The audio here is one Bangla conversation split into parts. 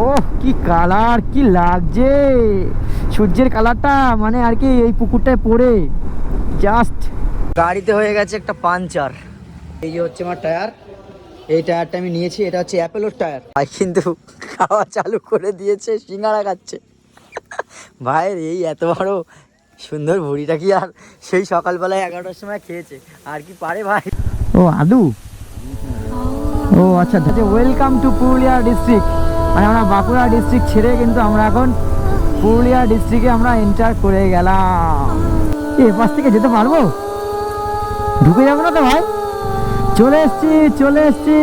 ওহ কি কালার, কি লাগছে সূর্যের কালারটা, মানে আর কি এই পুকুরটায় পড়ে জাস্ট। গাড়িতে হয়ে গেছে একটা পাঞ্চার। এই যে হচ্ছে আমার টায়ার, এই টায়ারটা আমি নিয়েছি, এটা হচ্ছে অ্যাপেলোর টায়ার। ভাই কিন্তু খাওয়া চালু করে দিয়েছে, সিঙ্গাড়া খাচ্ছে ভাইয়ের এই এত বড় সুন্দর ভুড়িটা কি আর সেই সকালবেলায় 11টার সময় খেয়েছে আর কি পারে ভাই। ও আদু, ও আচ্ছা, ওয়েলকাম টু পুরুলিয়া ডিস্ট্রিক্ট। মানে আমরা বাঁকুড়া ডিস্ট্রিক্ট ছেড়ে কিন্তু আমরা এখন পুরুলিয়া ডিস্ট্রিক্টে আমরা এন্টার করে গেলাম। এ পাশ থেকে যেতে পারবো? ঢুকে যাবো না তো ভাই? চলে এসছি চলে এসছি।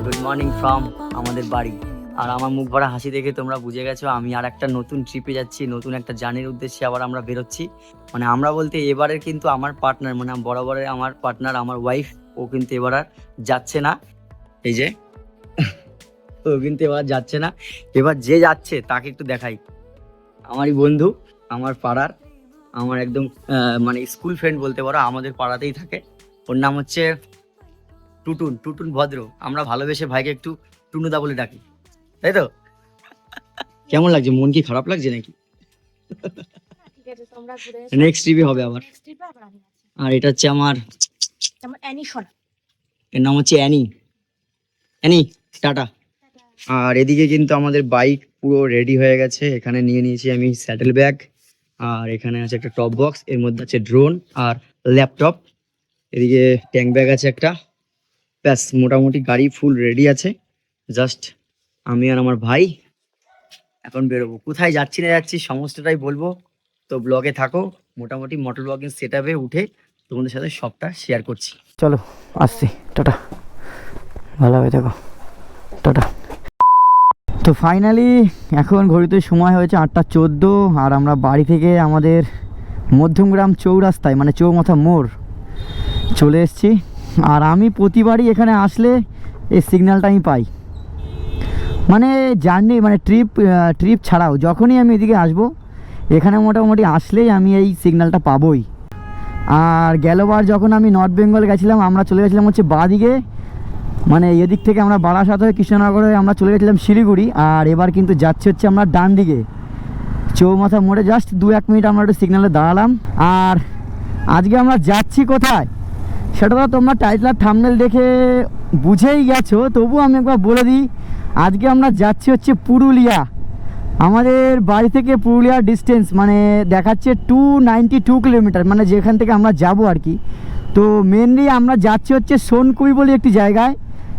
গুড মর্নিং ফ্রম আমাদের বাড়ি। আর আমার মুখ ভরা হাসি দেখে তোমরা বুঝে গেছো আমি আর একটা নতুন ট্রিপে যাচ্ছি, নতুন একটা জার্নির উদ্দেশ্যে আবার আমরা বেরোচ্ছি। মানে আমরা বলতে এবারের কিন্তু আমার পার্টনার, মানে বরাবরের আমার পার্টনার, আমার ওয়াইফ, ও কিন্তু এবার আর যাচ্ছে না। এই যে ও কিন্তু এবার যাচ্ছে না। এবার যে যাচ্ছে তাকে একটু দেখাই। আমারই বন্ধু, আমার পাড়ার, আমার একদম মানে স্কুল ফ্রেন্ড বলতে পারো, আমাদের পাড়াতেই থাকে। ওর নাম হচ্ছে টুটুন। টুটুন ভদ্র, আমরা ভালোবেসে ভাইকে একটু টুনুদা বলে ডাকি, তাই তো? কেমন লাগছে? মন কি খারাপ লাগছে নাকি? নেক্সট ট্রিপে হবে আবার। আর এটা হচ্ছে আমার এর নাম হচ্ছে অ্যানি। Annie tata. আর এদিকে কিন্তু আমাদের বাইক পুরো রেডি হয়ে গেছে। এখানে নিয়ে নিয়েছি আমি স্যাডেল ব্যাগ, আর এখানে আছে একটা টপ বক্স, এর মধ্যে আছে ড্রোন আর ল্যাপটপ। এদিকে ট্যাঙ্ক ব্যাগ আছে একটা। ব্যাস, মোটামুটি গাড়ি ফুল রেডি আছে। জাস্ট আমি আর আমার ভাই এখন বেরোবো। কোথায় যাচ্ছি না যাচ্ছি সমস্তটাই বলবো, তো ব্লগে থাকো। মোটামুটি মোটর ব্লগিং সেট আপে উঠে তোমাদের সাথে সবটা শেয়ার করছি। চলো আসছি, টাটা, ভালোভাবে দেখো, টাটা। তো ফাইনালি এখন ঘড়িতে সময় হয়েছে 8টা 14, আর আমরা বাড়ি থেকে আমাদের মধ্যমগ্রাম চৌরাস্তায়, মানে চৌমাথা মোড় চলে এসেছি। আর আমি প্রতিবারই এখানে আসলে এই সিগন্যালটা আমি পাই, মানে জার্নি মানে ট্রিপ ছাড়াও যখনই আমি এদিকে আসবো এখানে মোটামুটি আসলেই আমি এই সিগন্যালটা পাবোই। আর গেলবার যখন আমি নর্থ বেঙ্গল গেছিলাম, আমরা চলে গেছিলাম হচ্ছে বাঁদিকে, মানে এদিক থেকে আমরা বারাসাত হয়ে কৃষ্ণনগর হয়ে আমরা চলে গেছিলাম শিলিগুড়ি। আর এবার কিন্তু যাচ্ছে হচ্ছে আমরা ডান দিকে চৌমাথা মোড়ে। জাস্ট 2-1 মিনিট আমরা একটু সিগন্যালে দাঁড়ালাম। আর আজকে আমরা যাচ্ছি কোথায় সেটা তো তোমরা টাইটেল আর থাম্বনেল দেখে বুঝেই গেছো, তবুও আমি একবার বলে দিই। আজকে আমরা যাচ্ছি হচ্ছে পুরুলিয়া। আমাদের বাড়ি থেকে পুরুলিয়ার ডিস্টেন্স মানে দেখাচ্ছে 292 কিলোমিটার, মানে যেখান থেকে আমরা যাব আর কি। তো মেনলি আমরা যাচ্ছি হচ্ছে সোনকুই বলে একটি জায়গায়,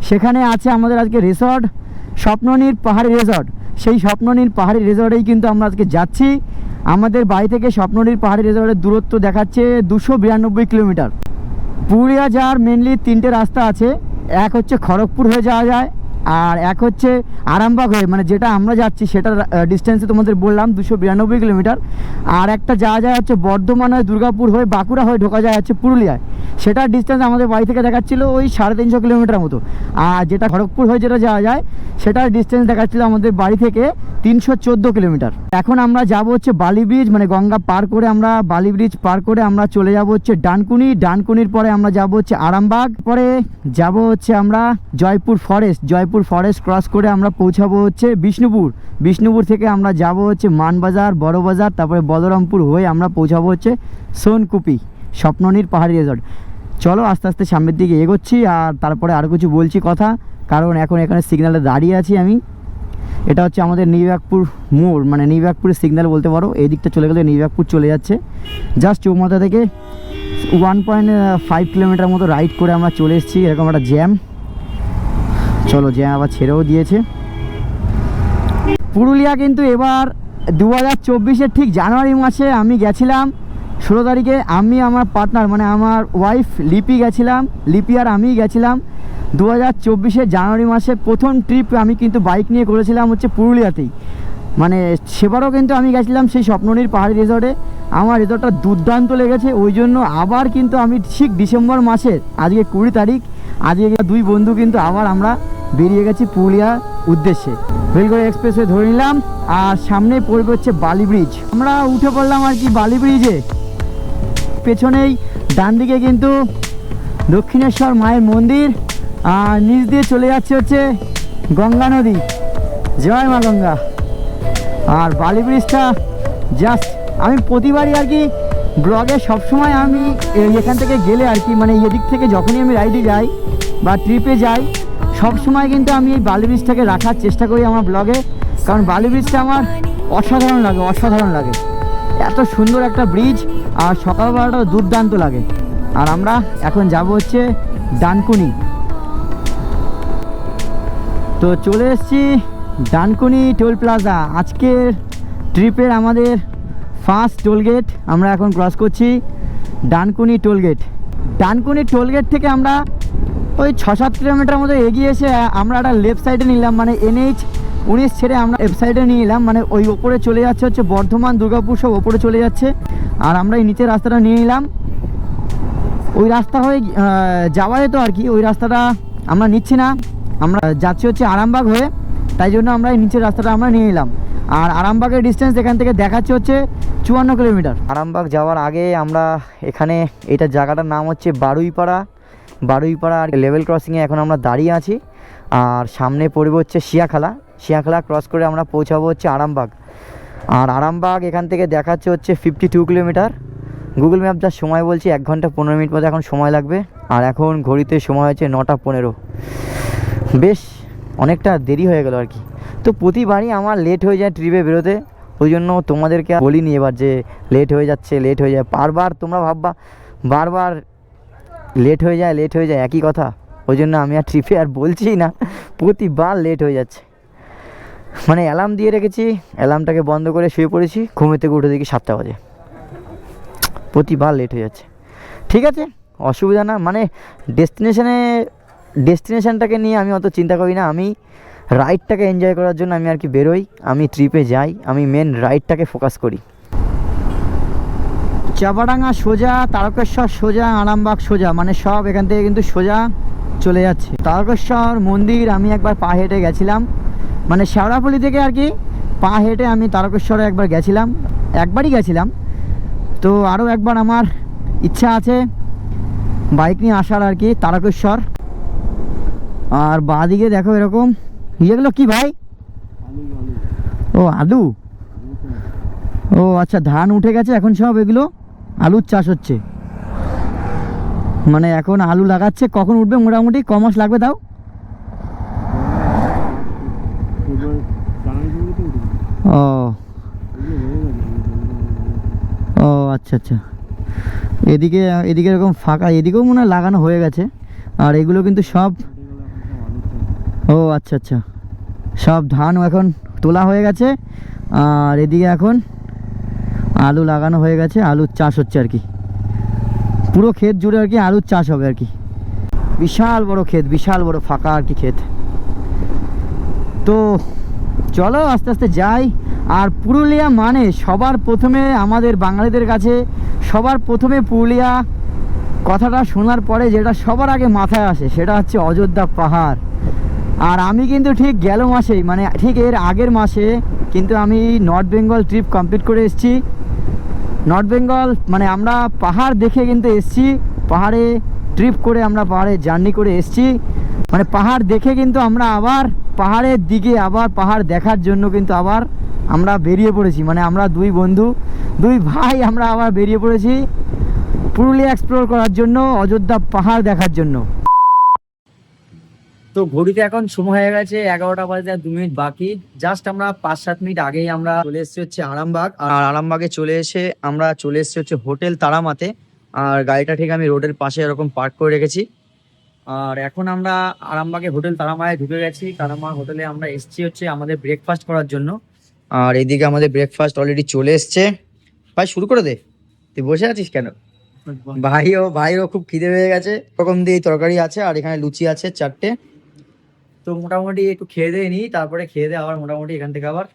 সেখানে আছে আমাদের আজকে রিসর্ট, স্বপ্ননীর পাহাড়ি রিসর্ট। সেই স্বপ্ননীর পাহাড়ি রিসর্টেই কিন্তু আমরা আজকে যাচ্ছি। আমাদের বাড়ি থেকে স্বপ্ননীর পাহাড়ি রিসর্টের দূরত্ব দেখাচ্ছে 292 কিলোমিটার। পুরুলিয়া যাওয়ার মেনলি 3টে রাস্তা আছে। এক হচ্ছে খড়গপুর হয়ে যাওয়া যায়, আর এক হচ্ছে আরামবাগ হয়ে, মানে যেটা আমরা যাচ্ছি সেটার ডিস্টেন্সে তোমাদের বললাম 292 কিলোমিটার। আর একটা যাওয়া যায় হচ্ছে বর্ধমান হয়ে দুর্গাপুর হয়ে বাঁকুড়া হয়ে ঢোকা যায় হচ্ছে পুরুলিয়ায়, সেটার ডিস্টেন্স আমাদের বাড়ি থেকে দেখাচ্ছিল ওই 350 কিলোমিটার মতো। আর যেটা খড়গপুর হয়ে যেটা যাওয়া যায় সেটার ডিস্টেন্স দেখাচ্ছিল আমাদের বাড়ি থেকে 314 কিলোমিটার। এখন আমরা যাব হচ্ছে বালি ব্রিজ, মানে গঙ্গা পার করে আমরা বালি ব্রিজ পার করে আমরা চলে যাব হচ্ছে ডানকুনি। ডানকুনির পরে আমরা যাব হচ্ছে আরামবাগ, পরে যাব হচ্ছে আমরা Jaipur forest. Jaipur forest cross করে আমরা পৌঁছাবো হচ্ছে বিষ্ণুপুর। বিষ্ণুপুর থেকে আমরা যাব হচ্ছে মানবাজার, বড়বাজার, তারপরে বলরামপুর হয়ে আমরা পৌঁছাবো হচ্ছে সোনকুপি, স্বপ্ননীর পাহাড়ি রিসর্ট। চলো আস্তে আস্তে সামনের দিকে এগোচ্ছি, আর তারপরে আরও কিছু বলছি কথা, কারণ এখন এখানে সিগন্যালে দাঁড়িয়ে আছি আমি। এটা হচ্ছে আমাদের নিউইয়র্কপুর মোড়, মানে নিউইয়র্কপুরের সিগন্যাল বলতে পারো। এই দিকটা চলে গেলে নিউইয়র্কপুর চলে যাচ্ছে। জাস্ট চৌমাথা থেকে 1.5 কিলোমিটার মতো রাইড করে আমরা চলে এসেছি। এরকম একটা জ্যাম, চলো জ্যাম আবার ছেড়েও দিয়েছে। পুরুলিয়া কিন্তু এবার 2024-এর ঠিক জানুয়ারি মাসে আমি গেছিলাম 16 তারিখে। আমি আমার পার্টনার মানে আমার ওয়াইফ লিপি গেছিলাম, লিপি আর আমি গেছিলাম। 2024 জানুয়ারি মাসে প্রথম ট্রিপ আমি কিন্তু বাইক নিয়ে করেছিলাম হচ্ছে পুরুলিয়াতেই। মানে সেবারও কিন্তু আমি গেছিলাম সেই স্বপ্ননীর পাহাড়ি রিসর্টে। আমার রিসর্টটা দুর্দান্ত লেগেছে, ওই জন্য আবার কিন্তু আমি ঠিক ডিসেম্বর মাসের আজকে 20 তারিখ, আজকে দুই বন্ধু কিন্তু আবার আমরা বেরিয়ে গেছি পুরুলিয়ার উদ্দেশ্যে। বেলগড় এক্সপ্রেসওয়ে ধরে নিলাম, আর সামনে পড়বে হচ্ছে বালি ব্রিজ। আমরা উঠে পড়লাম আর কি বালি ব্রিজে। পেছনেই ডান দিকে কিন্তু দক্ষিণেশ্বর মায়ের মন্দির, আর নিচ দিয়ে চলে যাচ্ছে হচ্ছে গঙ্গা নদী। জয় মা গঙ্গা। আর বালি ব্রিজটা জাস্ট আমি প্রতিবারই আর কি ব্লগে সবসময় আমি এখান থেকে গেলে আর কি, মানে এদিক থেকে যখনই আমি রাইডে যাই বা ট্রিপে যাই, সবসময় কিন্তু আমি এই বালি ব্রিজটাকে রাখার চেষ্টা করি আমার ব্লগে। কারণ বালি ব্রিজটা আমার অসাধারণ লাগে, অসাধারণ লাগে। এত সুন্দর একটা ব্রিজ, আর সকালবেলাটাও দুর্দান্ত লাগে। আর আমরা এখন যাব হচ্ছে ডানকুনি। তো চলে এসেছি ডানকুনি টোল প্লাজা। আজকের ট্রিপের আমাদের ফার্স্ট টোল গেট আমরা এখন ক্রস করছি, Dankuni toll gate. Dankuni toll gate থেকে আমরা ওই 6-7 কিলোমিটার মতো এগিয়ে এসে আমরা একটা লেফট সাইডে নিলাম, মানে NH-19 ছেড়ে আমরা লেফট সাইডে নিয়ে নিলাম। মানে ওই ওপরে চলে যাচ্ছে হচ্ছে বর্ধমান, দুর্গাপুর সব ওপরে চলে যাচ্ছে, আর আমরা এই নিচের রাস্তাটা নিয়ে নিলাম। ওই রাস্তা হয়ে যাওয়া যেত আর কি, ওই রাস্তাটা আমরা নিচ্ছি না, আমরা যাচ্ছি হচ্ছে আরামবাগ হয়ে, তাই জন্য আমরা এই নিচের রাস্তাটা আমরা নিয়ে নিলাম। আর আরামবাগের ডিস্টেন্স এখান থেকে দেখাচ্ছে হচ্ছে 54 কিলোমিটার। আরামবাগ যাওয়ার আগে আমরা এখানে, এটা জায়গাটার নাম হচ্ছে বারুইপাড়া। আর লেভেল ক্রসিংয়ে এখন আমরা দাঁড়িয়ে আছি। আর সামনে পড়বে হচ্ছে শিয়াখালা ক্রস করে আমরা পৌঁছাবো হচ্ছে আরামবাগ। আর আরামবাগ এখান থেকে দেখাচ্ছে হচ্ছে 52 কিলোমিটার। গুগল ম্যাপ যা সময় বলছি 1 ঘন্টা 15 মিনিট মতো এখন সময় লাগবে। আর এখন ঘড়িতে সময় হচ্ছে 9টা 15। বেশ অনেকটা দেরি হয়ে গেল আর কি। তো প্রতিবারই আমার লেট হয়ে যায় ট্রিপে বেরোতে, ওই জন্য তোমাদেরকে বলিনি এবার যে লেট হয়ে যায়। বারবার তোমরা ভাববা বারবার লেট হয়ে যায় একই কথা, ওই জন্য আমি আর ট্রিপে আর বলছি না, প্রতিবার লেট হয়ে যাচ্ছে। মানে অ্যালার্ম দিয়ে রেখেছি, অ্যালার্মটাকে বন্ধ করে শুয়ে পড়েছি, ঘুমে থেকে উঠে দেখি 7টা বাজে। প্রতিবার লেট হয়ে যাচ্ছে। ঠিক আছে, অসুবিধা না, মানে ডেস্টিনেশনটাকে নিয়ে আমি অত চিন্তা করি না। আমি রাইডটাকে এনজয় করার জন্য আমি আর কি বেরোই, আমি ট্রিপে যাই, আমি মেন রাইডটাকে ফোকাস করি। চাপাডাঙ্গা সোজা, তারকেশ্বর সোজা, আরামবাগ সোজা, মানে সব এখান থেকে কিন্তু সোজা চলে যাচ্ছে। তারকেশ্বর মন্দির আমি একবার পা হেঁটে গেছিলাম, মানে শেওড়াফুলি থেকে আর কি পা হেঁটে আমি তারকেশ্বরে একবারই গেছিলাম। তো আরও একবার আমার ইচ্ছা আছে বাইক নিয়ে আসার আর কি তারকেশ্বর। আর বাঁদিকে দেখো এরকম এগুলো কি ভাই? ও আলু, ও আচ্ছা, ধান উঠে গেছে এখন, সব এগুলো আলুর চাষ হচ্ছে। মানে এখন আলু লাগাচ্ছে, কখন উঠবে মোটামুটি ক মাস লাগবে তাও? ও ও আচ্ছা, এদিকে এরকম ফাঁকা, এদিকেও মনে হয় লাগানো হয়ে গেছে। আর এগুলো কিন্তু সব, ও আচ্ছা, সব ধান এখন তোলা হয়ে গেছে। আর এদিকে এখন আলু লাগানো হয়ে গেছে, আলুর চাষ হচ্ছে আর কি। পুরো ক্ষেত জুড়ে আর কি আলুর চাষ হবে আর কি। বিশাল বড় ক্ষেত, বিশাল বড় ফাঁকা আর কি ক্ষেত। তো চলো আস্তে আস্তে যাই। আর পুরুলিয়া মানে সবার প্রথমে আমাদের বাঙালিদের কাছে সবার প্রথমে পুরুলিয়া কথাটা শোনার পরে যেটা সবার আগে মাথায় আসে সেটা হচ্ছে অযোধ্যা পাহাড়। আর আমি কিন্তু ঠিক গেল মাসেই, মানে ঠিক এর আগের মাসে কিন্তু আমি নর্থ বেঙ্গল ট্রিপ কমপ্লিট করে এসেছি। নর্থ বেঙ্গল মানে আমরা পাহাড় দেখে কিন্তু এসেছি, পাহাড়ে ট্রিপ করে আমরা পাহাড়ে জার্নি করে এসেছি। মানে পাহাড় দেখে কিন্তু আমরা আবার পাহাড়ের দিকে, আবার পাহাড় দেখার জন্য কিন্তু আবার আমরা বেরিয়ে পড়েছি। মানে আমরা দুই ভাই আমরা আবার বেরিয়ে পড়েছি পুরুলিয়া এক্সপ্লোর করার জন্য, অযোধ্যা পাহাড় দেখার জন্য। তো ঘড়িতে এখন সময় হয়ে গেছে 11টা বাজে আর 2 মিনিট বাকি। জাস্ট আমরা 5-7 মিনিট আগেই আমরা চলে এসেছি হচ্ছে আরামবাগ। আর আরামবাগে চলে এসে আমরা চলে এসেছি হচ্ছে হোটেল তারামাতে। আর গাড়িটা ঠিক আমি রোডের পাশে এরকম পার্ক করে রেখেছি। আর এখন আমরা আরামবাগে হোটেল তারামায় ঢুকে গেছি। তারামা হোটেলে আমরা এসেছি হচ্ছে আমাদের ব্রেকফাস্ট করার জন্য। আর এদিকে আমাদের ব্রেকফাস্ট অলরেডি চলে এসছে। ভাই শুরু করে দে, তুই বসে আছিস কেন? ভাইও খুব খিদে পেয়ে গেছে। এরকম দিয়ে তরকারি আছে আর এখানে লুচি আছে 4টে। তো মোটামুটি একটু খেয়ে দিয়ে নিই, তারপরে খেয়ে দিয়ে আবার মোটামুটি এখান থেকে আবার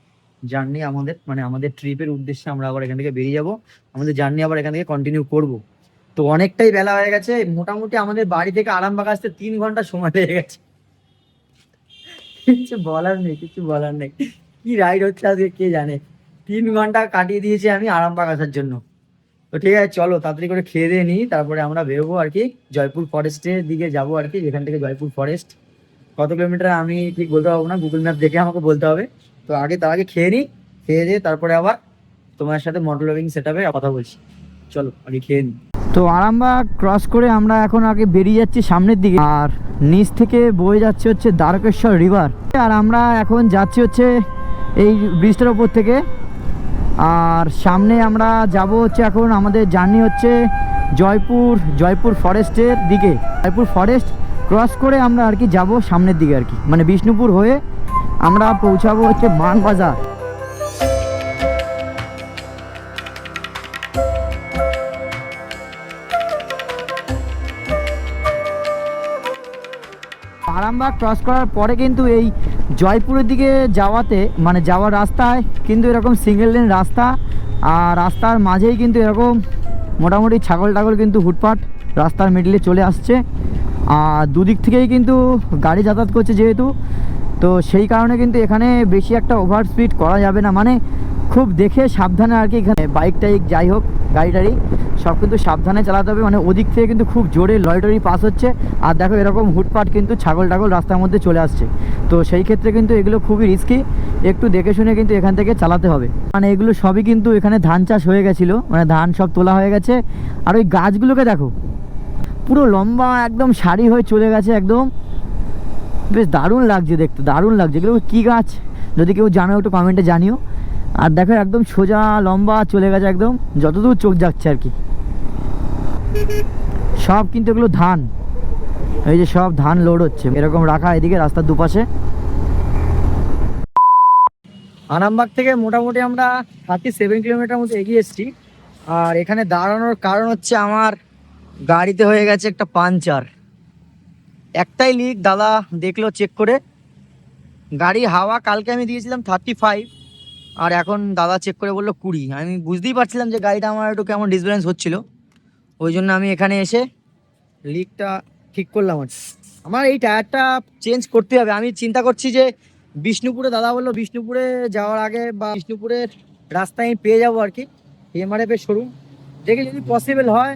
জার্নি আমাদের ট্রিপের উদ্দেশ্যে আমরা আবার এখান থেকে বেরিয়ে যাব। আমাদের জার্নি আবার এখান থেকে কন্টিনিউ করব। তো অনেকটাই বেলা হয়ে গেছে, মোটামুটি আমাদের বাড়ি থেকে আরামবাগ আসতে 3 ঘন্টা সময় লেগে গেছে। কিছু বলার নেই কি রাইড হচ্ছে আজকে কে জানে। 3 ঘন্টা কাটিয়ে দিয়েছি আমি আরামবাগ আসার জন্য। তো ঠিক আছে, চলো তাড়াতাড়ি করে খেয়ে দিয়ে নিই, তারপরে আমরা বেরোবো আর কি, জয়পুর ফরেস্টের দিকে যাবো আর কি। যেখান থেকে জয়পুর ফরেস্ট কত কিলোমিটার আমি ঠিক বলতে পারবো না, গুগল ম্যাপ দেখে আমাকে বলতে হবে। তো তার আগে খেয়ে নিই, খেয়ে দিয়ে তারপরে আবার তোমার সাথে মোটর ব্লগিং সেটআপে কথা বলছি। চলো আগে খেয়ে নিই। তো আরামবাগ ক্রস করে আমরা এখন আগে বেরিয়ে যাচ্ছি সামনের দিকে, আর নিচ থেকে বয়ে যাচ্ছে হচ্ছে দ্বারকেশ্বর রিভার। আর আমরা এখন যাচ্ছি হচ্ছে এই ব্রিজটার ওপর থেকে। আর সামনে আমরা যাব হচ্ছে, এখন আমাদের জার্নি হচ্ছে জয়পুর ফরেস্টের দিকে। জয়পুর ফরেস্ট ক্রস করে আমরা আর কি যাব সামনের দিকে আর কি, মানে বিষ্ণুপুর হয়ে আমরা পৌঁছাবো হচ্ছে মানবাজার। আরামবাগ ক্রস করার পরে কিন্তু এই জয়পুরের দিকে যাওয়ার রাস্তায় কিন্তু এরকম সিঙ্গেল লেন রাস্তা, আর রাস্তার মাঝেই কিন্তু এরকম মোটামুটি ছাগল টাগল কিন্তু হুটপাট রাস্তার মিডলে চলে আসছে। আর দুদিক থেকেই কিন্তু গাড়ি যাতায়াত করছে যেহেতু, তো সেই কারণে কিন্তু এখানে বেশি একটা ওভার স্পিড করা যাবে না, মানে খুব দেখে সাবধানে আর কি। এখানে বাইক টাইক যাই হোক গাড়ি টাড়ি সব কিন্তু সাবধানে চালাতে হবে, মানে ওদিক থেকে কিন্তু খুব জোরে লরি পাস হচ্ছে। আর দেখো এরকম হুটপাট কিন্তু ছাগল টাগল রাস্তার মধ্যে চলে আসছে, তো সেই ক্ষেত্রে কিন্তু এগুলো খুবই রিস্কি, একটু দেখে শুনে কিন্তু এখান থেকে চালাতে হবে। মানে এগুলো সবই কিন্তু এখানে ধান চাষ হয়ে গেছিলো, মানে ধান সব তোলা হয়ে গেছে। আর ওই গাছগুলোকে দেখো পুরো লম্বা একদম সারি হয়ে চলে গেছে একদম, বেশ দারুণ লাগছে দেখতে, দারুণ লাগছে। এগুলো কী গাছ যদি কেউ জানো একটু কমেন্টে জানিও। আর দেখো একদম সোজা লম্বা চলে গেছে একদম, যতদূর চোখ যাচ্ছে আর কি। সব কিন্তু এগুলো ধান, এই যে সব ধান লোড হচ্ছে এরকম রাখা এদিকে রাস্তার দুপাশে। আরামবাগ থেকে মোটামুটি আমরা 37 কিলোমিটার মতো এগিয়ে এসেছি। আর এখানে দাঁড়ানোর কারণ হচ্ছে আমার গাড়িতে হয়ে গেছে একটা পাঞ্চার। একটাই লিক, দাদা দেখলো চেক করে। গাড়ি হাওয়া কালকে আমি দিয়েছিলাম 35, আর এখন দাদা চেক করে বললো 20। আমি বুঝতেই পারছিলাম যে গাড়িটা আমার একটু কেমন ডিসব্যালেন্স হচ্ছিল, ওই জন্য আমি এখানে এসে লিকটা ঠিক করলাম। আমার এই টায়ারটা চেঞ্জ করতে হবে। আমি চিন্তা করছি যে বিষ্ণুপুরে, দাদা বললো বিষ্ণুপুরে যাওয়ার আগে বা বিষ্ণুপুরের রাস্তায় আমি পেয়ে যাবো আর কি এমআরএফের শোরুম, দেখে যদি পসিবল হয়।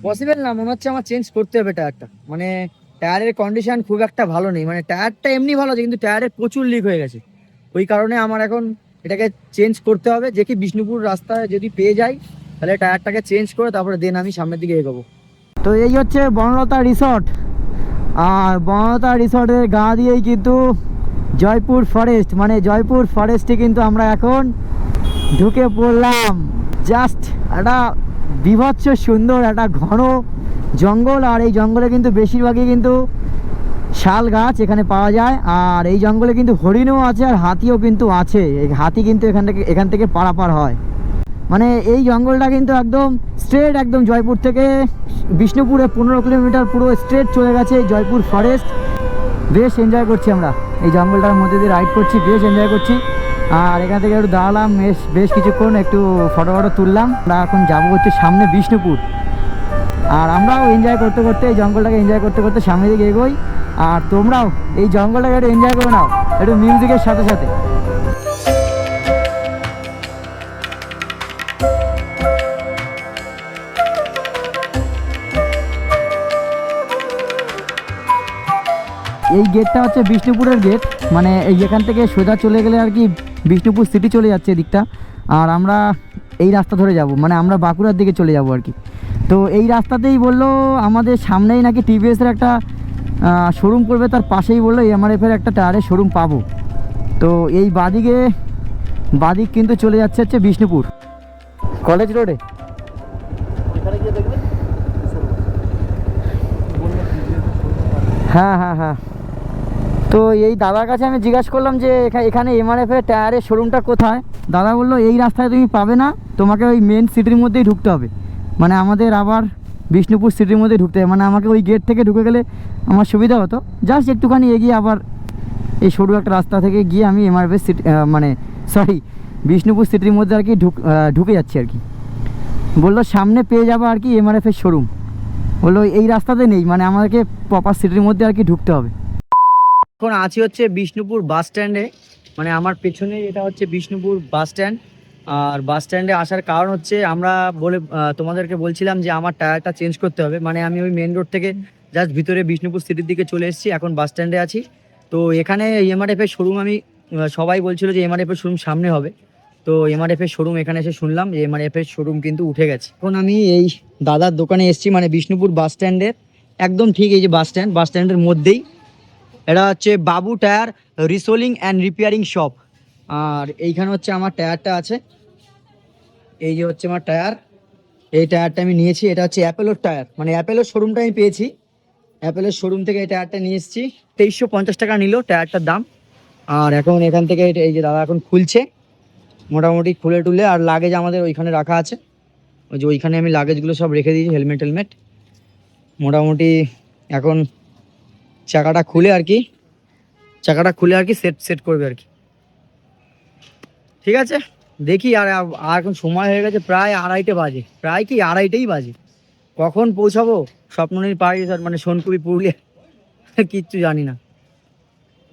পসিবল না, মনে হচ্ছে আমার চেঞ্জ করতে হবে টায়ারটা। মানে টায়ারের কন্ডিশন খুব একটা ভালো নেই, মানে টায়ারটা এমনি ভালো আছে কিন্তু টায়ারের প্রচুর লিক হয়ে গেছে। ওই কারণে আমার এখন এটাকে চেঞ্জ করতে হবে। যে কি বিষ্ণুপুর রাস্তায় যদি পেয়ে যাই তাহলে টায়ারটাকে চেঞ্জ করে তারপরে দেন আমি সামনের দিকে এগোবো। তো এই হচ্ছে বনলতা রিসর্ট, আর বনলতা রিসর্টের গা দিয়েই কিন্তু জয়পুর ফরেস্ট, মানে জয়পুর ফরেস্টে কিন্তু আমরা এখন ঢুকে পড়লাম। জাস্ট একটা বিভৎস সুন্দর একটা ঘন জঙ্গল, আর এই জঙ্গলে কিন্তু বেশিরভাগই কিন্তু শাল গাছ এখানে পাওয়া যায়। আর এই জঙ্গলে কিন্তু হরিণও আছে আর হাতিও কিন্তু আছে। এই হাতি কিন্তু এখান থেকে পারাপার হয়। মানে এই জঙ্গলটা কিন্তু একদম স্ট্রেট, একদম জয়পুর থেকে বিষ্ণুপুরে 15 কিলোমিটার পুরো স্ট্রেট চলে গেছে এই জয়পুর ফরেস্ট। বেশ এনজয় করছি আমরা এই জঙ্গলটার মধ্যে দিয়ে রাইড করছি, বেশ এনজয় করছি। আর এখান থেকে একটু দাঁড়ালাম বেশ কিছুক্ষণ, একটু ফটো তুললাম। আমরা এখন যাবো হচ্ছে সামনে বিষ্ণুপুর। আর আমরাও এনজয় করতে করতে এই জঙ্গলটাকে এনজয় করতে করতে সামনের দিকে এগোই। আর তোমরাও এই জঙ্গলটাকে একটু এনজয় করে নাও একটু মিউজিকের সাথে সাথে। এই গেটটা হচ্ছে বিষ্ণুপুরের গেট, মানে এখান থেকে সোজা চলে গেলে আর কি বিষ্ণুপুর সিটি চলে যাচ্ছে এদিকটা। আর আমরা এই রাস্তা ধরে যাব, মানে আমরা বাঁকুড়ার দিকে চলে যাব আর কি। তো এই রাস্তাতেই বললো আমাদের সামনেই নাকি টিভিএসের একটা শোরুম করবে, তার পাশেই বললো এমআরএফের একটা টায়ারের শোরুম পাবো। তো এই বাদিক কিন্তু চলে যাচ্ছে হচ্ছে বিষ্ণুপুর কলেজ রোডে। হ্যাঁ হ্যাঁ হ্যাঁ। তো এই দাদার কাছে আমি জিজ্ঞাসা করলাম যে এখানে এমআরএফের টায়ারের শোরুমটা কোথায়। দাদা বললো এই রাস্তায় তুমি পাবে না, তোমাকে ওই মেন সিটির মধ্যেই ঢুকতে হবে, মানে আমাদের আবার বিষ্ণুপুর সিটির মধ্যে ঢুকতে হবে, মানে আমাকে ওই গেট থেকে ঢুকে গেলে আমার সুবিধা হতো। জাস্ট একটুখানি এগিয়ে আবার এই সরু একটা রাস্তা থেকে গিয়ে আমি এমআরএফ সিটি মানে সরি বিষ্ণুপুর সিটির মধ্যে আর কি ঢুকে যাচ্ছি আর কি। বললো সামনে পেয়ে যাবো আর কি এমআরএফের শোরুম, বললো এই রাস্তাতে নেই, মানে আমাদেরকে প্রপার সিটির মধ্যে আর কি ঢুকতে হবে। এখন আছি হচ্ছে বিষ্ণুপুর বাস স্ট্যান্ডে, মানে আমার পেছনে এটা হচ্ছে বিষ্ণুপুর বাস স্ট্যান্ড। আর বাস স্ট্যান্ডে আসার কারণ হচ্ছে আমরা তোমাদেরকে বলছিলাম যে আমার টায়ারটা চেঞ্জ করতে হবে, মানে আমি ওই মেন রোড থেকে জাস্ট ভিতরে বিষ্ণুপুর সিটির দিকে চলে এসেছি, এখন বাস স্ট্যান্ডে আছি। তো এখানে এমআরএফের শোরুম আমি সবাই বলছিল যে এমআরএফের শোরুম সামনে হবে, তো এমআরএফের শোরুম এখানে এসে শুনলাম যে এমআরএফের শোরুম কিন্তু উঠে গেছে। এখন আমি এই দাদার দোকানে এসেছি, মানে বিষ্ণুপুর বাস স্ট্যান্ডের একদম ঠিক এই যে বাস স্ট্যান্ডের মধ্যেই এটা হচ্ছে বাবু tyre resoling and repairing shop. আর এইখানে হচ্ছে আমার টায়ারটা আছে, এই যে হচ্ছে আমার টায়ার, এই টায়ারটা আমি নিয়েছি। এটা হচ্ছে অ্যাপেলোর টায়ার, মানে অ্যাপেলোর শোরুমটা আমি পেয়েছি, অ্যাপেলোর শোরুম থেকে এই টায়ারটা নিয়ে এসেছি। 2350 টাকা নিল টায়ারটার দাম। আর এখন এখান থেকে এই যে দাদা এখন খুলছে, মোটামুটি খুলে টুলে। আর লাগেজ আমাদের ওইখানে রাখা আছে, ওই যে ওইখানে আমি লাগেজগুলো সব রেখে দিয়েছি, হেলমেট মোটামুটি। এখন চাকাটা খুলে আর কি সেট করবে আর কি। ঠিক আছে, দেখি। আর এখন সময় হয়ে গেছে প্রায় 2:30 বাজে, প্রায় কি 2:30ই বাজে। কখন পৌঁছাবো স্বপ্ননীল পাহাড়ি মানে সোনকুবি পুরুলিয়া কিচ্ছু জানি না,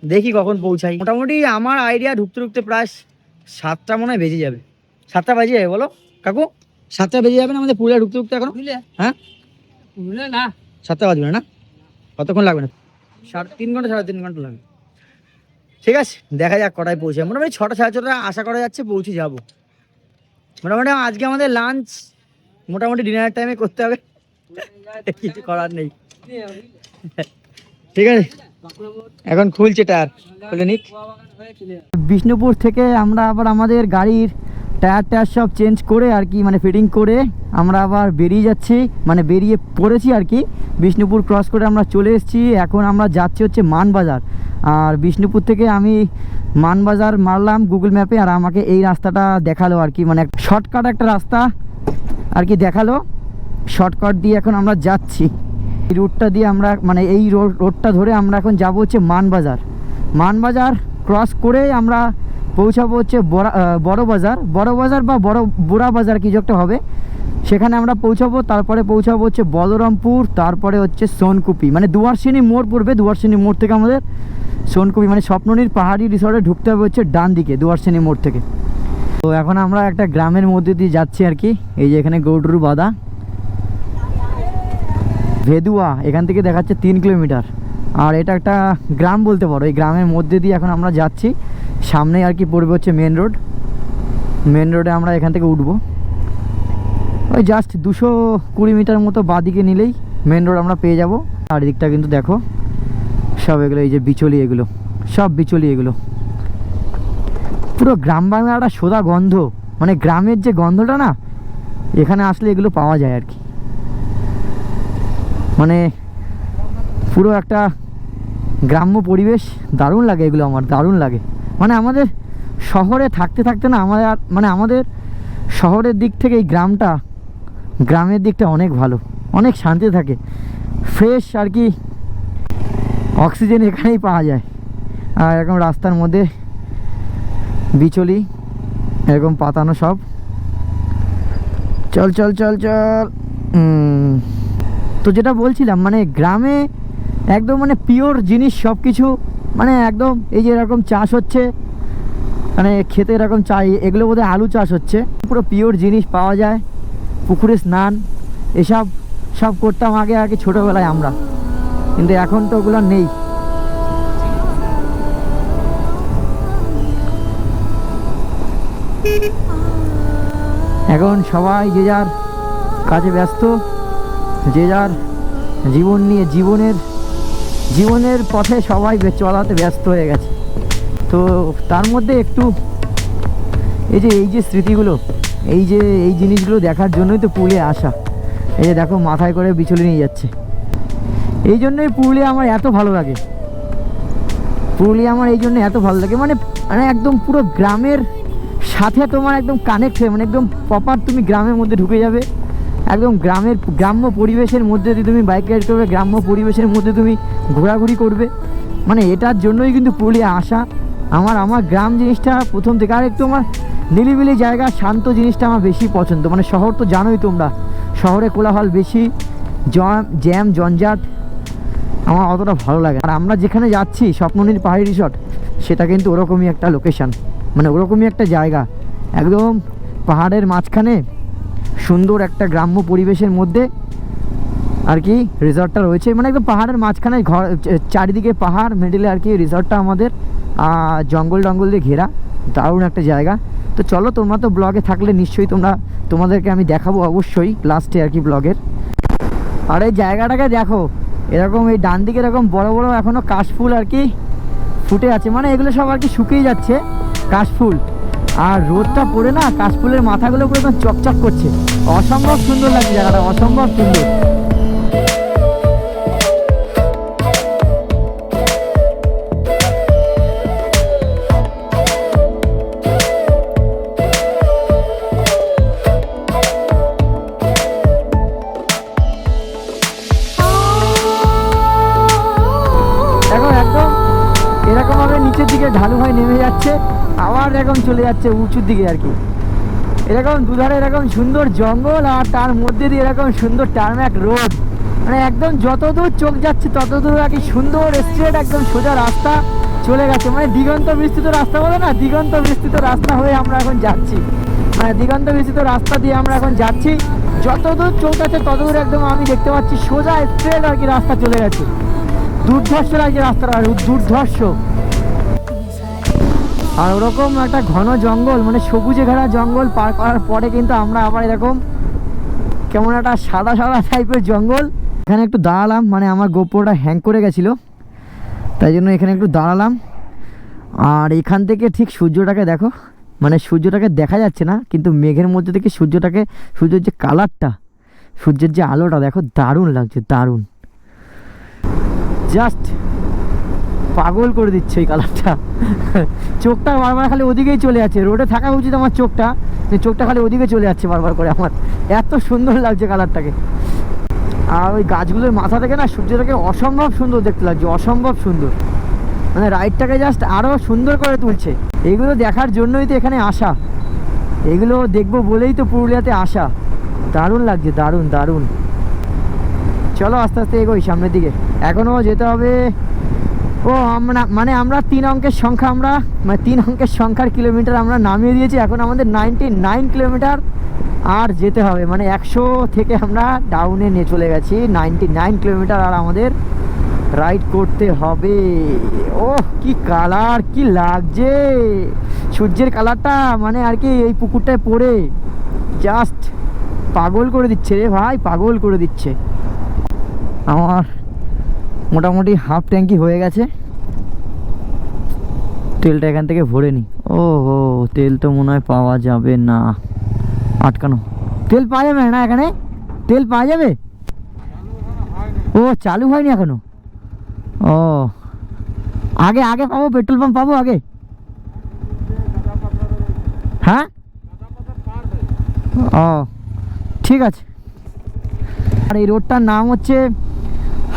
দেখি কখন পৌঁছাই। মোটামুটি আমার আইডিয়া ঢুকতে প্রায় 7টা মনে হয় বেজে যাবে। 7টা বেজে যাবে বলো কাকু? 7টা বেজে যাবে না আমাদের পুরুলিয়া ঢুকতে এখন? হ্যাঁ না 7টা বাজবে না? কতক্ষণ লাগবে না? 3.5 ঘন্টা 3.5 ঘন্টা লাগবে। ঠিক আছে, দেখা যাক কটায় পৌঁছে। মোটামুটি 6টা 6:30 আশা করা যাচ্ছে পৌঁছে যাব। মোটামুটি আজকে আমাদের লাঞ্চ মোটামুটি ডিনার টাইমে করতে হবে, কিছু করার নেই। ঠিক আছে, এখন খুলছে টায়ার, খুলে নিক। বিষ্ণুপুর থেকে আমরা আবার আমাদের গাড়ির টায়ার সব চেঞ্জ করে আর কি, মানে ফিটিং করে আমরা আবার বেরিয়ে যাচ্ছি, মানে বেরিয়ে পড়েছি আর কি। বিষ্ণুপুর ক্রস করে আমরা চলে এসেছি, এখন আমরা যাচ্ছি হচ্ছে মানবাজার। আর বিষ্ণুপুর থেকে আমি মানবাজার মারলাম গুগল ম্যাপে, আর আমাকে এই রাস্তাটা দেখালো আর কি, মানে শর্টকাট একটা রাস্তা আর কি দেখালো। শর্টকাট দিয়ে এখন আমরা যাচ্ছি, এই রুটটা দিয়ে আমরা, মানে এই রোডটা ধরে আমরা এখন যাব হচ্ছে মানবাজার ক্রস করে আমরা পৌঁছাবো হচ্ছে বড় বাজার বা বুড়া বাজার কিছু একটা হবে, সেখানে আমরা পৌঁছাবো। তারপরে পৌঁছাবো হচ্ছে বলরামপুর, তারপরে হচ্ছে সোনকুপি, মানে দুয়ারসিনী মোড় পড়বে। দুয়ারসিনী মোড় থেকে আমাদের সোনকুপি মানে স্বপ্ননীল পাহাড়ি রিসর্টে ঢুকতে হবে হচ্ছে ডান দিকে দুয়ারসিনী মোড় থেকে। তো এখন আমরা একটা গ্রামের মধ্যে দিয়ে যাচ্ছি আর কি। এই যে এখানে গৌডুর বাদা ভেদুয়া, এখান থেকে দেখাচ্ছে 3 কিলোমিটার। আর এটা একটা গ্রাম বলতে পারো, এই গ্রামের মধ্যে দিয়ে এখন আমরা যাচ্ছি। সামনে আর কি পড়বে হচ্ছে মেন রোডে আমরা এখান থেকে উঠবো। ওই জাস্ট 220 মিটার মতো বাঁদিকে নিলেই মেন রোড আমরা পেয়ে যাব। আর এদিকটা কিন্তু দেখো সব এগুলো, এই যে বিচলি, এগুলো সব বিচলি, এগুলো পুরো গ্রাম বাংলার একটা সোদা গন্ধ, মানে গ্রামের যে গন্ধটা না, এখানে আসলে এগুলো পাওয়া যায় আর কি। মানে পুরো একটা গ্রাম্য পরিবেশ, দারুণ লাগে এগুলো, আমার দারুণ লাগে। মানে আমাদের শহরে থাকতে না আমাদের শহরের দিক থেকে এই গ্রামের দিকটা অনেক ভালো, অনেক শান্তি থাকে, ফ্রেশ আর কি অক্সিজেন এখানেই পাওয়া যায়। আর এরকম রাস্তার মধ্যে বিচলি এরকম পাতানো সব। চল তো যেটা বলছিলাম, মানে গ্রামে একদম মানে পিওর জিনিস সব কিছু, মানে একদম এই যে এরকম চাষ হচ্ছে, মানে খেতে এরকম এগুলো বোধহয় আলু চাষ হচ্ছে, পুরো পিওর জিনিস পাওয়া যায়। পুকুরে স্নান এসব সব করতাম আগে ছোটোবেলায় আমরা, কিন্তু এখন তো ওগুলো নেই। এখন সবাই যে যার কাজে ব্যস্ত, যে যার জীবন নিয়ে জীবনের পথে সবাই চলাতে ব্যস্ত হয়ে গেছে। তো তার মধ্যে একটু এই যে স্মৃতিগুলো, এই জিনিসগুলো দেখার জন্যই তো পুরুলিয়া আসা। এই যে দেখো মাথায় করে বিচলি নিয়ে যাচ্ছে, এই জন্যই পুরুলিয়া আমার এত ভালো লাগে। মানে একদম পুরো গ্রামের সাথে তোমার একদম কানেক্ট হয়ে, মানে একদম প্রপার তুমি গ্রামের মধ্যে ঢুকে যাবে, একদম গ্রাম্য পরিবেশের মধ্যে দিয়ে তুমি বাইক রাইড করবে, গ্রাম্য পরিবেশের মধ্যে তুমি ঘোরাঘুরি করবে, মানে এটার জন্যই কিন্তু পুরুলিয়া আসা। আমার গ্রাম জিনিসটা প্রথম থেকে, আর একটু আমার নিরিবিলি জায়গা, শান্ত জিনিসটা আমার বেশি পছন্দ। মানে শহর তো জানোই তোমরা, শহরে কোলাহল বেশি, জ্যাম জঞ্জাট, আমার অতটা ভালো লাগে। আর আমরা যেখানে যাচ্ছি স্বপ্ননীল পাহাড়ি রিসর্ট, সেটা কিন্তু ওরকমই একটা লোকেশান, মানে ওরকমই একটা জায়গা, একদম পাহাড়ের মাঝখানে সুন্দর একটা গ্রাম্য পরিবেশের মধ্যে আর কি রিসর্টটা রয়েছে। মানে একদম পাহাড়ের মাঝখানে ঘর, চারিদিকে পাহাড়, মিডিলে আর কি রিসর্টটা আমাদের, জঙ্গল দিয়ে ঘেরা, দারুণ একটা জায়গা। তো চলো, তোমরা তো ব্লগে থাকলে নিশ্চয়ই তোমাদেরকে আমি দেখাবো অবশ্যই লাস্টে আর কি ব্লগের। আর এই জায়গাটাকে দেখো, এরকম এই ডান দিকে এরকম বড় বড় এখনও কাশফুল আর কি ফুটে আছে, মানে এগুলো সব আর কি শুকিয়ে যাচ্ছে কাশফুল, আর রোদটা পড়ে না কাশফুলের মাথাগুলো পুরো একদম চকচক করছে, অসম্ভব সুন্দর লাগছে জায়গাটা, অসম্ভব সুন্দর। নিচের দিকে ঢালু হয়ে নেমে যাচ্ছে, আবার এরকম চলে যাচ্ছে উঁচুর দিকে আর কি। এরকম দুধারে এরকম সুন্দর জঙ্গল, আর তার মধ্যে দিয়ে এরকম সুন্দর টার্ম্যাক রোড, মানে একদম যতদূর চোখ যাচ্ছে ততদূর আর কি সুন্দর স্ট্রেট একদম সোজা রাস্তা চলে গেছে, মানে দিগন্ত বিস্তৃত রাস্তা বলে না, দিগন্ত বিস্তৃত রাস্তা হয়ে আমরা এখন যাচ্ছি, মানে দিগন্ত বিস্তৃত রাস্তা দিয়ে আমরা এখন যাচ্ছি, যতদূর চোখ আছে ততদূর একদম আমি দেখতে পাচ্ছি সোজা স্ট্রেট আর কি রাস্তা চলে গেছে। দুর্ধর্ষ লাগছে রাস্তাটা, দুর্ধর্ষ। আর ওরকম একটা ঘন জঙ্গল, মানে সবুজে ঘেরা জঙ্গল পার করার পরে কিন্তু আমরা আবার এরকম কেমন একটা সাদা টাইপের জঙ্গল। এখানে একটু দাঁড়ালাম, মানে আমার গোপ্রোটা হ্যাং করে গেছিলো, তাই জন্য এখানে একটু দাঁড়ালাম। আর এখান থেকে ঠিক সূর্যটাকে দেখো, মানে সূর্যটাকে দেখা যাচ্ছে না, কিন্তু মেঘের মধ্যে থেকে সূর্যের যে কালারটা, সূর্যের যে আলোটা দেখো, দারুণ লাগছে, দারুণ, জাস্ট পাগল করে দিচ্ছে এই কালারটা। চোখটা বারবার খালি ওদিকেই চলে যাচ্ছে, রোডে থাকা উচিত আমার চোখটা খালি ওদিকে চলে যাচ্ছে বারবার করে, আমার এত সুন্দর লাগছে কালারটাকে। আর ওই গাছগুলোর মাথা থেকে না সূর্যটাকে অসম্ভব সুন্দর দেখতে লাগছে, অসম্ভব সুন্দর, মানে রাইডটাকে জাস্ট আরও সুন্দর করে তুলছে। এগুলো দেখার জন্যই তো এখানে আসা, এগুলো দেখবো বলেই তো পুরুলিয়াতে আসা। দারুণ লাগছে, দারুণ দারুণ। চলো আস্তে আস্তে এগোই সামনের দিকে, এখনও যেতে হবে। আমরা 3 অঙ্কের সংখ্যা, মানে 3 অঙ্কের সংখ্যার কিলোমিটার আমরা নামিয়ে দিয়েছি, এখন আমাদের 99 কিলোমিটার আর যেতে হবে, মানে 100 থেকে আমরা ডাউনে নিয়ে চলে গেছি, 99 কিলোমিটার আর আমাদের রাইড করতে হবে। কি কালার, কি লাগছে সূর্যের কালারটা, মানে আর কি এই পুকুরটায় পড়ে জাস্ট পাগল করে দিচ্ছে রে ভাই, পাগল করে দিচ্ছে। আমার মোটামুটি হাফ ট্যাঙ্কি হয়ে গেছে, তেলটা এখান থেকে ভরে নি। তেল তো মনে হয় পাওয়া যাবে না, আটকানো। তেল পাওয়া যাবে না এখানে, তেল পাওয়া যাবে? চালু হয়নি এখনো। আগে পাবো, পেট্রোল পাম্প পাবো আগে? হ্যাঁ, ঠিক আছে। আর এই রোডটার নাম হচ্ছে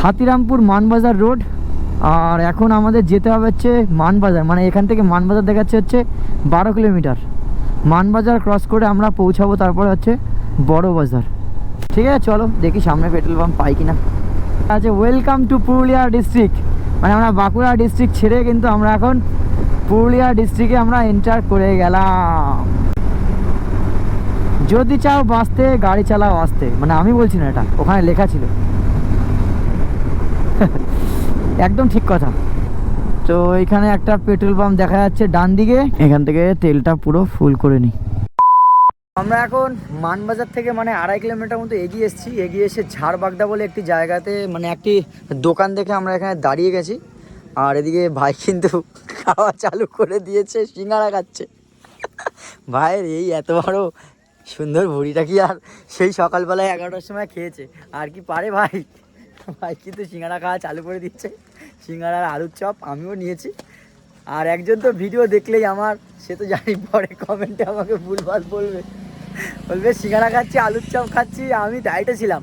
হাতিরামপুর মানবাজার রোড। আর এখন আমাদের যেতে হবে হচ্ছে মানবাজার, মানে এখান থেকে মানবাজার দেখাচ্ছে হচ্ছে 12 কিলোমিটার। মানবাজার ক্রস করে আমরা পৌঁছাবো, তারপরে হচ্ছে বড় বাজার। ঠিক আছে, চলো দেখি সামনে পেট্রোল পাম্প পাই কিনা। আচ্ছা, ওয়েলকাম টু পুরুলিয়া ডিস্ট্রিক্ট, মানে আমরা বাঁকুড়া ডিস্ট্রিক্ট ছেড়ে কিন্তু আমরা এখন পুরুলিয়া ডিস্ট্রিক্টে আমরা এন্টার করে গেলাম। যদি চাও বাঁচতে, গাড়ি চালাও আস্তে, মানে আমি বলছি না, এটা ওখানে লেখা ছিল। একদম ঠিক কথা। তো এখানে একটা পেট্রোল পাম্প দেখা যাচ্ছে ডান দিকে, এখান থেকে তেলটা পুরো ফুল করে নিই। আমরা এখন মানবাজার থেকে মানে 2.5 কিলোমিটার মতো এগিয়ে এসেছি। এগিয়ে এসে ঝাড়বাগদা বলে একটি জায়গাতে, মানে একটি দোকান দেখে আমরা এখানে দাঁড়িয়ে গেছি। আর এদিকে ভাই কিন্তু খাওয়া চালু করে দিয়েছে, সিঙ্গারা খাচ্ছে। ভাইয়ের এই এত বড় সুন্দর ভুড়িটা কি আর সেই সকালবেলায় 11টার সময় খেয়েছে আর কি পারে ভাই? ভাই কিন্তু সিঙ্গারা খাওয়া চালু করে দিচ্ছে, সিঙ্গারা আর আলুর চপ আমিও নিয়েছি। আর একজন তো ভিডিও দেখলেই আমার, সে তো জানি পরে কমেন্টে আমাকে ভুলভাল বলবে, বলবে সিঙ্গারা খাচ্ছি, আলুর চপ খাচ্ছি, আমি ডায়েটে ছিলাম,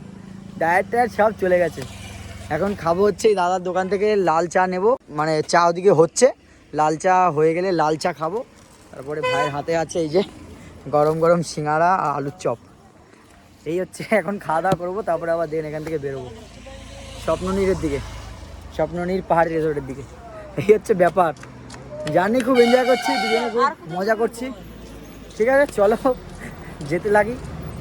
ডায়েট সব চলে গেছে। এখন খাবো হচ্ছে এই দাদার দোকান থেকে লাল চা নেব, মানে চা ওদিকে হচ্ছে, লাল চা হয়ে গেলে লাল চা খাবো। তারপরে ভাইয়ের হাতে আছে এই যে গরম গরম সিঙ্গারা আর আলুর চপ। এই হচ্ছে এখন খাওয়া দাওয়া করবো, তারপরে আবার দেন এখান থেকে বেরোবো স্বপ্ননীরের দিকে, স্বপ্ননীর পাহাড়ি রিসোর্টের দিকে। এই হচ্ছে ব্যাপার, জার্নি খুব এনজয় করছি, দুজনে খুব মজা করছি। ঠিক আছে চলো যেতে লাগি,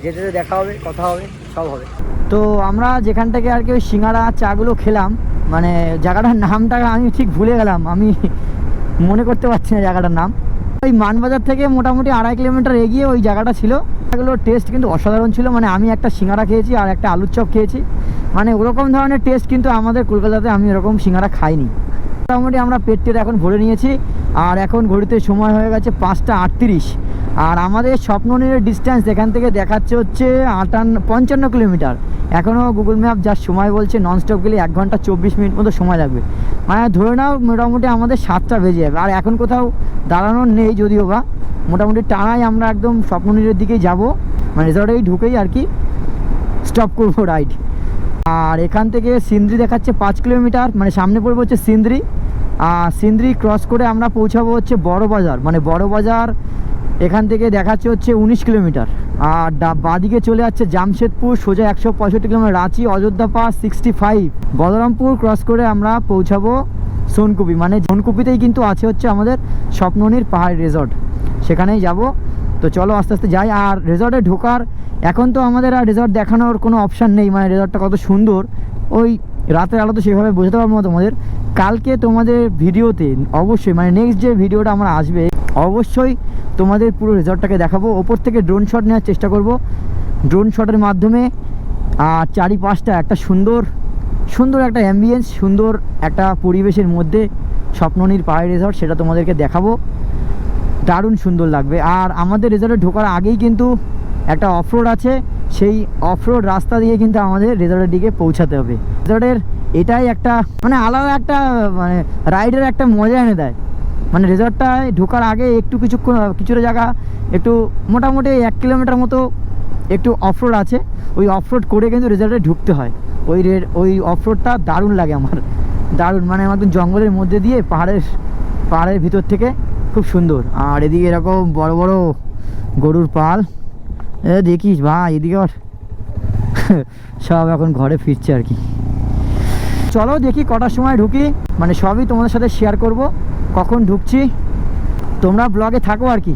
যেতে দেখা হবে, কথা হবে, সব হবে। তো আমরা যেখান থেকে আর কি ওই সিঙ্গারা চাগুলো খেলাম, মানে জায়গাটার নামটা আমি ঠিক ভুলে গেলাম, আমি মনে করতে পারছি না জায়গাটার নাম। ওই মানবাজার থেকে মোটামুটি 2.5 কিলোমিটার এগিয়ে ওই জায়গাটা ছিল। এগুলোর টেস্ট কিন্তু অসাধারণ ছিল, মানে আমি একটা সিঙ্গারা খেয়েছি আর একটা আলুর চপ খেয়েছি, মানে ওরকম ধরনের টেস্ট কিন্তু আমাদের কলকাতাতে আমি এরকম সিঙ্গারা খাইনি। মোটামুটি আমরা পেট এখন ভরে নিয়েছি, আর এখন ঘড়িতে সময় হয়ে গেছে 5টা 38। আর আমাদের স্বপ্ননীরের ডিস্ট্যান্স এখান থেকে দেখাচ্ছে হচ্ছে 55 কিলোমিটার। এখনও গুগল ম্যাপ যার সময় বলছে ননস্টপ গেলে 1 ঘন্টা 24 মিনিট মতো সময় লাগবে, মানে ধরে নাও মোটামুটি আমাদের 7টা বেজে যাবে। আর এখন কোথাও দাঁড়ানোর নেই যদিও বা, মোটামুটি টানাই আমরা একদম স্বপ্ননীরের দিকেই যাব, মানে রিসর্টেই ঢুকেই আর কি স্টপ করবো রাইড। আর এখান থেকে সিন্দ্রি দেখাচ্ছে 5 কিলোমিটার, মানে সামনে পড়বে হচ্ছে সিন্দ্রি। আর সিন্দ্রি ক্রস করে আমরা পৌঁছাবো হচ্ছে বড় বাজার, মানে বড় বাজার এখান থেকে দেখাচ্ছে হচ্ছে 19 কিলোমিটার। আর বাঁদিকে চলে যাচ্ছে জামশেদপুর, সোজা 165 kilometre Ranchi, Ayodhya pass 65। Balrampur cross করে আমরা পৌঁছাবো সোনকুপি, মানে সোনকুপিতেই কিন্তু আছে হচ্ছে আমাদের স্বপ্ননীর পাহাড়ি রিসর্ট, সেখানেই যাব। তো চলো আস্তে আস্তে যাই। আর রিসর্টে ঢোকার এখন তো আমাদের আর রিসর্ট দেখানোর কোনো অপশান নেই, মানে রিসর্টটা কত সুন্দর ওই রাতের আলো তো সেভাবে বোঝাতে পারবো না তোমাদের। কালকে তোমাদের ভিডিওতে অবশ্যই, মানে নেক্সট যে ভিডিওটা আমরা আসবে অবশ্যই তোমাদের পুরো রিসর্টটাকে দেখাবো। ওপর থেকে ড্রোন শট নেওয়ার চেষ্টা করব, ড্রোন শটের মাধ্যমে আর চারিপাশটা একটা সুন্দর সুন্দর একটা অ্যাম্বিয়েন্স, সুন্দর একটা পরিবেশের মধ্যে স্বপ্ননীর পাহাড়ি রিসর্ট, সেটা তোমাদেরকে দেখাবো, দারুণ সুন্দর লাগবে। আর আমাদের রিসর্টে ঢোকার আগেই কিন্তু একটা অফরোড আছে, সেই অফরোড রাস্তা দিয়ে কিন্তু আমাদের রিসর্টের দিকে পৌঁছাতে হবে। রিসর্টের এটাই একটা মানে আলাদা একটা মানে রাইডের একটা মজা এনে দেয়, মানে রিসর্টটায় ঢোকার আগে একটু কিছুটা জায়গা একটু মোটামুটি 1 কিলোমিটার মতো একটু অফরোড আছে, ওই অফরোড করে কিন্তু রিসর্টে ঢুকতে হয়। ওই অফরোডটা দারুণ লাগে আমার, দারুণ, মানে একদম জঙ্গলের মধ্যে দিয়ে পাহাড়ের ভিতর থেকে খুব সুন্দর। আর এদিকে এরকম বড় বড় গরুর পাল দেখিস ভাই, এদিকে সব এখন ঘরে ফিরছে আর কি। চলো দেখি কটার সময় ঢুকি, মানে সবই তোমাদের সাথে শেয়ার করব, কখন ঢুকছি। তোমরা ব্লগে থাকো আর কি,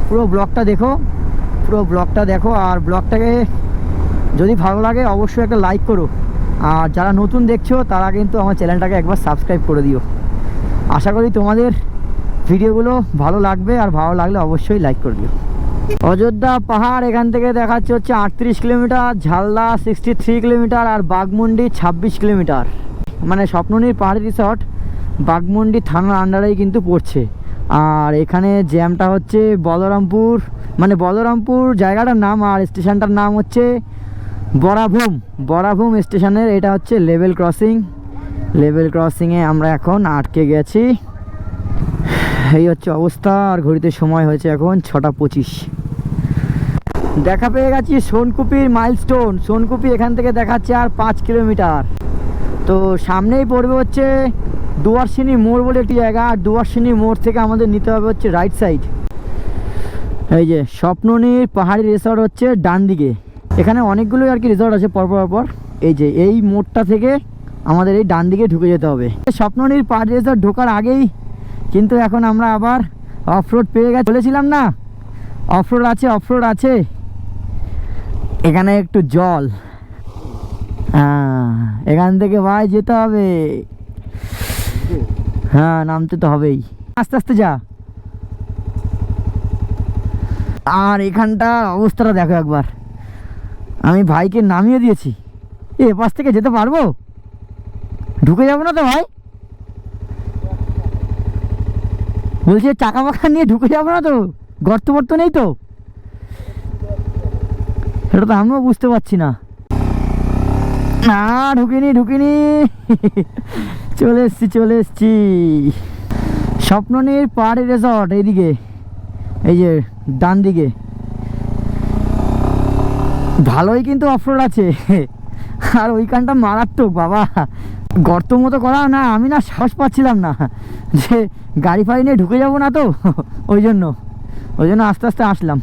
পুরো ব্লগটা দেখো। আর ব্লগটাকে যদি ভালো লাগে অবশ্যই একটা লাইক করো, আর যারা নতুন দেখছো তারা কিন্তু আমার চ্যানেলটাকে একবার সাবস্ক্রাইব করে দিও। আশা করি তোমাদের ভিডিওগুলো ভালো লাগবে, আর ভালো লাগলে অবশ্যই লাইক করে দিও। অযোধ্যা পাহাড় এখান থেকে দেখাচ্ছে হচ্ছে 38 কিলোমিটার, ঝালদা 63 কিলোমিটার, আর বাঘমুন্ডি 26 কিলোমিটার। মানে স্বপ্ননীর পাহাড়ি রিসর্ট বাঘমুন্ডি থানার আন্ডারেই কিন্তু পড়ছে। আর এখানে জ্যামটা হচ্ছে বলরামপুর, মানে বলরামপুর জায়গাটার নাম, আর স্টেশনটার নাম হচ্ছে বরাভূম স্টেশনের এটা হচ্ছে লেভেল ক্রসিংয়ে আমরা এখন আটকে গেছি। এই হচ্ছে অবস্থা। আর ঘড়িতে সময় হয়েছে এখন 6টা 25। দেখা পেয়ে গেছি সোনকুপির মাইলস্টোন। সোনকুপি এখান থেকে দেখাচ্ছে আর 5 কিলোমিটার। তো সামনেই পড়বে হচ্ছে দুয়ারসিনী মোড় বলে একটি জায়গা, আর দুয়ারসিনী মোড় থেকে আমাদের নিতে হবে হচ্ছে রাইট সাইড। এই যে স্বপ্ননীর পাহাড়ি রিসর্ট হচ্ছে ডান দিকে, এখানে অনেকগুলোই আর কি রিসর্ট আছে পরপর। এই যে এই মোড়টা থেকে আমাদের এই ডান দিকে ঢুকে যেতে হবে। স্বপ্ননীর পাহাড়ি রিসর্ট ঢোকার আগেই কিন্তু এখন আমরা আবার অফরোড পেয়ে গেছি, বলেছিলাম না অফরোড আছে। এখানে একটু জল, হ্যাঁ এখান থেকে ভাই যেতে হবে, হ্যাঁ নামতে তো হবেই, আস্তে আস্তে যা। আর এখানটার অবস্থাটা দেখো একবার, আমি ভাইকে নামিয়ে দিয়েছি, এ পাশ থেকে যেতে পারবো? ঢুকে যাবো না তো ভাই? বলছি চাকা পাকা নিয়ে ঢুকে যাবো না তো? গর্ত নেই তো? সেটা তো আমিও বুঝতে পারছি না। না ঢুকিনি চলে এসছি স্বপ্ননীর পাহাড়ি রিসর্ট। এইদিকে এই যে ডান দিকে ভালোই কিন্তু অফরোড আছে। আর ওইখানটা মারাত্মক বাবা, গর্ত মতো করা না, আমি না সাহস পাচ্ছিলাম না যে গাড়ি ফাড়ি নিয়ে ঢুকে যাবো না তো, ওই জন্য আস্তে আস্তে আসলাম।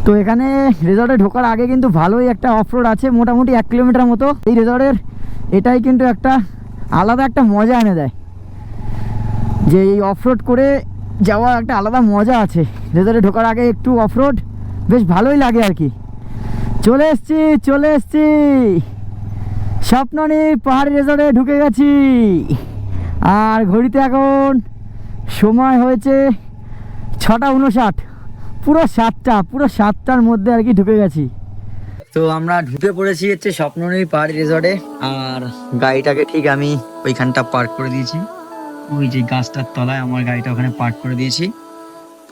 তো এখানে রিসর্টে ঢোকার আগে কিন্তু ভালোই একটা অফরোড আছে, মোটামুটি 1 কিলোমিটার মতো। এই রিসর্টের এটাই কিন্তু একটা আলাদা একটা মজা এনে দেয়, যে এই অফরোড করে যাওয়া একটা আলাদা মজা আছে। রিসর্টে ঢোকার আগে একটু অফরোড বেশ ভালোই লাগে আর কি। চলে এসছি স্বপ্ননী পাহাড়ি রিসর্টে ঢুকে গেছি। আর ঘড়িতে এখন সময় হয়েছে 6:59, পুরো 7টার মধ্যে আর কি ঢুকে গেছি। তো আমরা ঢুকে পড়েছি হচ্ছে স্বপ্ননী পাহাড়ি রিসর্টে। আর গাড়িটাকে ঠিক আমি ওইখানটা পার্ক করে দিয়েছি, ওই যে গাছটার তলায় আমার গাড়িটা ওখানে পার্ক করে দিয়েছি।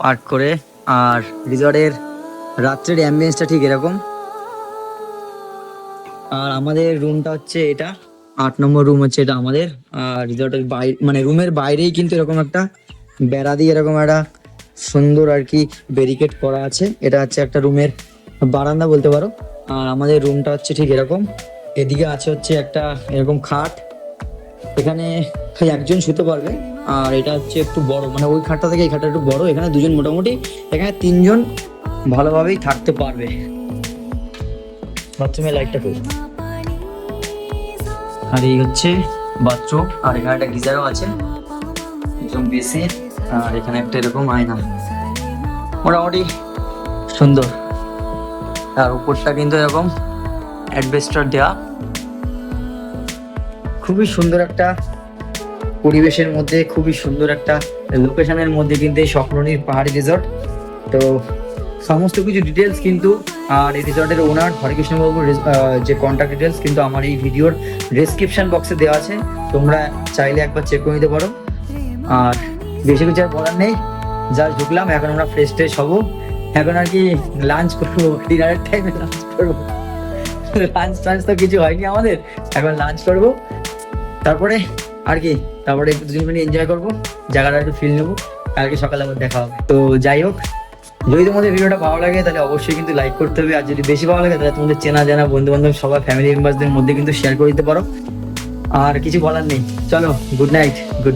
পার্ক করে আর রিসর্টের রাত্রের অ্যাম্বিয়েন্সটা ঠিক এরকম। আর আমাদের রুমটা হচ্ছে এটা 8 নম্বর রুম হচ্ছে এটা আমাদের। আর রিসর্টের বাইরে মানে রুমের বাইরেই কিন্তু এরকম একটা বেড়া দিয়ে এরকম একটা সুন্দর আর কি ব্যারিকেড করা আছে। এটা হচ্ছে একটা রুমের বারান্দা বলতে পারো। আর আমাদের রুমটা হচ্ছে ঠিক এরকম। এদিকে আছে হচ্ছে একটা এরকম খাট, এখানে একজন শুতে পারবে। আর এটা হচ্ছে একটু বড়, মানে ওই খাটটা থেকে এই খাটটা একটু বড়। এখানে দুজন মোটামুটি, এখানে 3 জন ভালোভাবেই থাকতে পারবে। বাথরুমের লাইটটা কই? আর এই হচ্ছে বাথরুম। আর এখানে একটা গিজারও আছে, একদম বেসিন। আর এখানে একটা এরকম আয়না, মোটামুটি সুন্দর। আর উপরটা কিন্তু এরকম অ্যাডবেস্টার দেওয়া। খুবই সুন্দর একটা পরিবেশের মধ্যে, খুবই সুন্দর একটা লোকেশনের মধ্যে কিন্তু এই স্বপ্ননীর পাহাড়ি রিসর্ট। তো সমস্ত কিছু ডিটেলস কিন্তু আর এই রিসর্টের ওনার হরেকৃষ্ণবাবুর যে কন্ট্যাক্ট ডিটেলস কিন্তু আমার এই ভিডিওর ডেসক্রিপশন বক্সে দেওয়া আছে, তোমরা চাইলে একবার চেক করে নিতে পারো। আর বেশি কিছু আর বলার নেই, যা ঢুকলাম। এখন আমরা ফ্রেশ ট্রেশ হবো, এখন আর কি লাঞ্চ করবো, ডিনারের টাইমে লাঞ্চ করবো। লাঞ্চ তো কিছু হয়নি আমাদের, এখন লাঞ্চ করবো। তারপরে আর কি, তারপরে একটু দুজন মিলে এনজয় করবো, জায়গাটা একটু ফিল নেবো। কালকে সকালে আবার দেখা হবে। তো যাই হোক, যদি তোমাদের ভিডিওটা ভালো লাগে তাহলে অবশ্যই কিন্তু লাইক করতে হবে। আর যদি বেশি ভালো লাগে তাহলে তোমাদের চেনা জানা বন্ধু বান্ধব সবাই ফ্যামিলি মেম্বারসদের মধ্যে কিন্তু শেয়ার করে দিতে পারো। আর কিছু বলার নেই, চলো গুড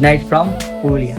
নাইট ফ্রম পুরুলিয়া।